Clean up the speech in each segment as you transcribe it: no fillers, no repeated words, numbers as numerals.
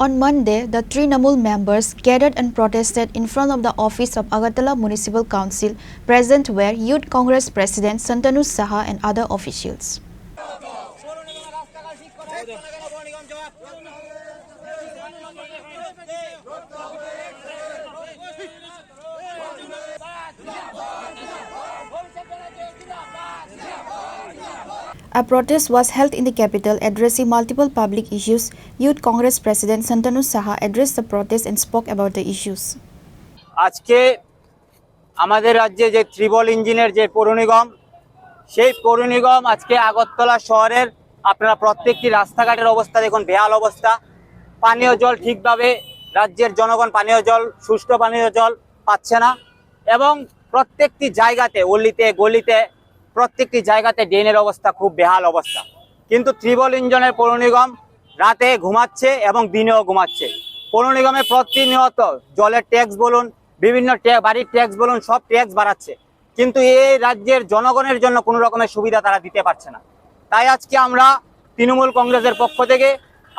On Monday, the Trinamool members gathered and protested in front of the office of Agartala Municipal Council. Present were Youth Congress President Santanu Saha and other officials. A protest was held in the capital addressing multiple public issues. Youth Congress President Santanu Saha addressed the protest and spoke about the issues. আজকে আমাদের রাজ্যে যে tribal ইঞ্জিনের যে পৌর নিগম সেই পৌর নিগম আজকে আগরতলা শহরের আপনারা প্রত্যেকটি রাস্তাঘাটের অবস্থা দেখুন, বেহাল অবস্থা। পানীয় জল ঠিকভাবে রাজ্যের জনগণ পানীয় জল, সুষ্ঠু পানীয় জল পাচ্ছে না এবং প্রত্যেকটি জায়গাতে অলিতে গলিতে প্রত্যেকটি জায়গাতে ড্রেনের অবস্থা খুব বেহাল অবস্থা। কিন্তু ত্রিবল ইঞ্জিনের পৌর নিগম রাতে ঘুমাচ্ছে এবং দিনেও ঘুমাচ্ছে। পৌর নিগমে প্রতিনিয়ত জলের ট্যাক্স বলুন, বিভিন্ন বাড়ির ট্যাক্স বলুন, সব ট্যাক্স বাড়াচ্ছে, কিন্তু এই রাজ্যের জনগণের জন্য কোনো রকমের সুবিধা তারা দিতে পারছে না। তাই আজকে আমরা তৃণমূল কংগ্রেসের পক্ষ থেকে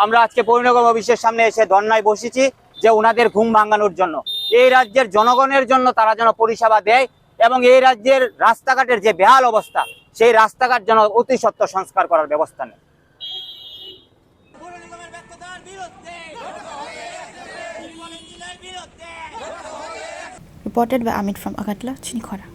আমরা আজকে পৌর নিগম অফিসের সামনে এসে ধর্নায় বসেছি যে ওনাদের ঘুম ভাঙানোর জন্য, এই রাজ্যের জনগণের জন্য তারা যেন পরিষেবা দেয় এবং এই রাজ্যের রাস্তাঘাটের যে বেহাল অবস্থা সেই রাস্তাঘাট যেন অতি সত্বর সংস্কার করার ব্যবস্থা নেয়। Reported by Amit from Agartala, Chinikhara.